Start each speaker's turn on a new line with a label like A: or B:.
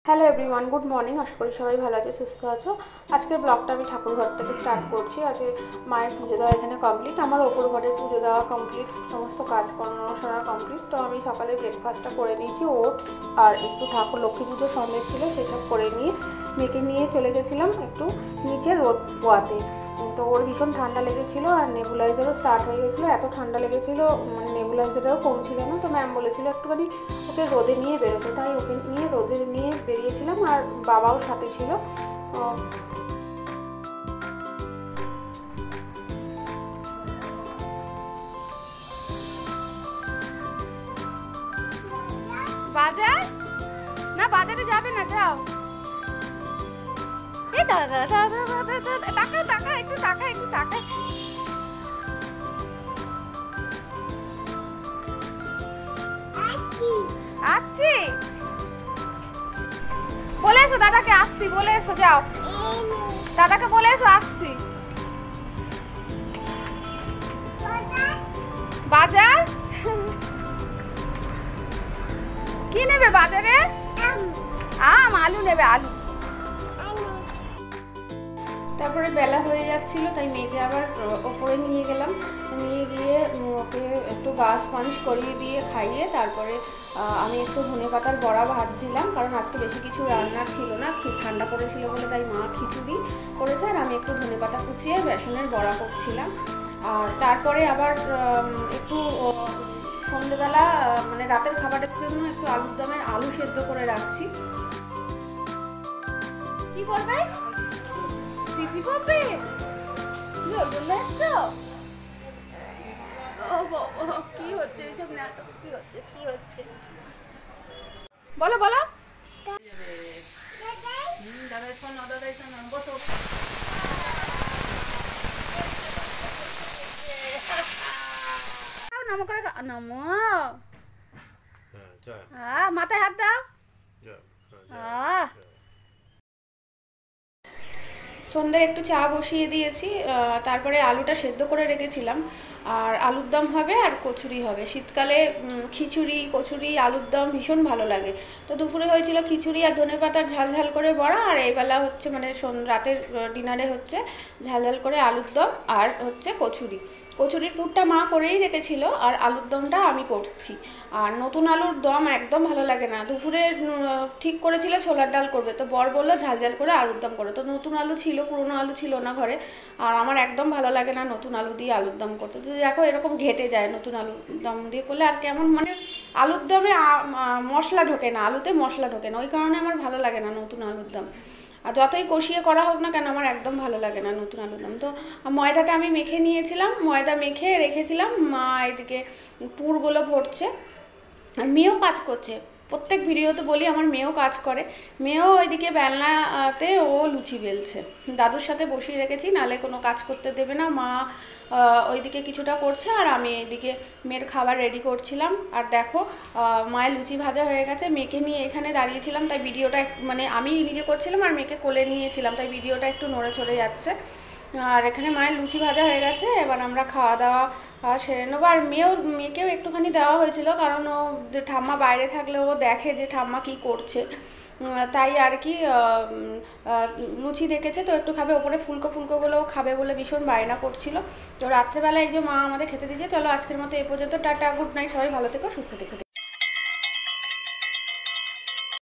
A: Hello everyone, good morning. আশা করি সবাই ভালো আছে, সুস্থ আছো। আজকের ব্লগটা আমি ঠাকুর ঘর থেকে স্টার্ট করছি। আজকে মায়ের পুজো দেওয়া এখানে কমপ্লিট, আমার ওপর ঘরের পুজো দেওয়া কমপ্লিট, সমস্ত কাজকর্ম সারা কমপ্লিট। তো আমি সকালে ব্রেকফাস্টটা করে নিয়েছি, ওটস আর একটু ঠাকুর লক্ষ্মী পুজোর সন্দেশ ছিল সেসব করে নিয়ে মেয়েকে নিয়ে চলে গেছিলাম একটু নিচে রোদ পোয়াতে। তো ওর ভীষণ ঠান্ডা লেগেছিলো আর নেবুলাইজারও স্টার্ট হয়ে গেছিলো, এত ঠান্ডা লেগেছিলো মানে নেবুলাইজারও কমছিল না। তো ম্যাম বলেছিল একটুখানি ওকে রোদে নিয়ে বেরোতে, তাই ওকে নিয়ে রোদে নিয়ে বেরিয়েছিলাম আর বাবাও সাথে ছিল। বাজার না, বাজারে যাবে না, যাও। এই দাদা দাদা দাদা টাকা টাকা একটু টাকা একটু টাকা আসছি, বলে এসো দাদাকে আসছি, বলে এসো, যাও দাদাকে বলে এসো আসছি। বাজার কি নেবে বাজারে? আম, আলু নেবে, আলু। তারপরে বেলা হয়ে যাচ্ছিল, তাই মেয়েকে আবার ওপরে নিয়ে গেলাম, নিয়ে গিয়ে ওকে একটু গা স্পঞ্জ করিয়ে দিয়ে খাইয়ে তারপরে আমি একটু ধনেপাতার বড়া ভাজছিলাম, কারণ আজকে বেশি কিছু রান্নার ছিল না, ঠান্ডা পড়েছিল বলে, তাই মা খিচুড়ি করেছে আর আমি একটু ধনেপাতা কুচিয়ে বেসনের বড়া করছিলাম। আর তারপরে আবার একটু সন্ধ্যেবেলা মানে রাতের খাবারের জন্য একটু আলুর দমের আলু সেদ্ধ করে রাখছি। কি করবে? সিসি পপে কি হচ্ছে এইসব নাটক? কি হচ্ছে কি হচ্ছে বলো বলো। দাদা শোনো, দাদা শোনো, বসো। নমো করে নমো, মাথায় হাত দাও। সন্ধ্যায় একটু চা বসিয়ে দিয়েছি, তারপরে আলুটা সেদ্ধ করে রেখেছিলাম, আর আলুর দম হবে আর কচুরি হবে। শীতকালে খিচুড়ি কচুরি আলুর দম ভীষণ ভালো লাগে। তো দুপুরে হয়েছিল খিচুড়ি আর ধনেপাতার ঝাল ঝাল করে বড়া, আর এইবেলা হচ্ছে মানে রাতের ডিনারে হচ্ছে ঝাল ঝাল করে আলুর দম আর হচ্ছে কচুরি। কচুরির পুরটা মা করেই রেখেছিল আর আলুর দমটা আমি করছি। আর নতুন আলুর দম একদম ভালো লাগে না। দুপুরে ঠিক করেছিল ছোলার ডাল করবে, তো বর বললো ঝাল ঝাল করে আলুর দম করো। তো নতুন আলু ছিল, পুরোনো আলু ছিল না ঘরে, আর আমার একদম ভালো লাগে না নতুন আলু দিয়ে আলুর দম করতে। তো দেখো এরকম ঘেটে যায় নতুন আলুর দম দিয়ে করলে, আর কেমন মানে আলুর দমে মশলা ঢোকে না, আলুতে মশলা ঢোকে না, ওই কারণে আমার ভালো লাগে না নতুন আলুর দম। আর যতই কষিয়ে করা হোক না কেন আমার একদম ভালো লাগে না নতুন আলুর দম। তো ময়দাটা আমি মেখে নিয়েছিলাম, ময়দা মেখে রেখেছিলাম, মা এদিকে পুরগুলো ভরছে আর মেয়েও কাজ করছে। প্রত্যেক ভিডিওতে বলি আমার মেয়েও কাজ করে, মেয়েও ওইদিকে বেলনাতে ও লুচি বেলছে। দাদুর সাথে বসিয়ে রেখেছি, নালে কোনো কাজ করতে দেবে না। মা ওইদিকে কিছুটা করছে আর আমি এইদিকে মেয়ের খাবার রেডি করছিলাম। আর দেখো মায়ের লুচি ভাজা হয়ে গেছে, মেয়েকে নিয়ে এখানে দাঁড়িয়েছিলাম, তাই ভিডিওটা মানে আমি নিজে করছিলাম আর মেয়েকে কোলে নিয়েছিলাম, তাই ভিডিওটা একটু নড়ে চড়ে যাচ্ছে। আর এখানে মায়ের লুচি ভাজা হয়ে গেছে, এবার আমরা খাওয়া দাওয়া সেরে নেবো। আর মেয়েকেও একটুখানি দেওয়া হয়েছিল, কারণ ও যে ঠাম্মা বাইরে থাকলে ও দেখে যে ঠাম্মা কি করছে, তাই আর কি লুচি দেখেছে তো একটু খাবে। ওপরে ফুলকো ফুলকোগুলোও খাবে বলে ভীষণ বায়না করছিল। তো রাত্রেবেলা এই যে মা আমাদের খেতে দিয়েছে। চলো আজকের মতো এ পর্যন্ত, টাটা, গুড নাইট, সবাই ভালো থেকো, সুস্থ থেকো।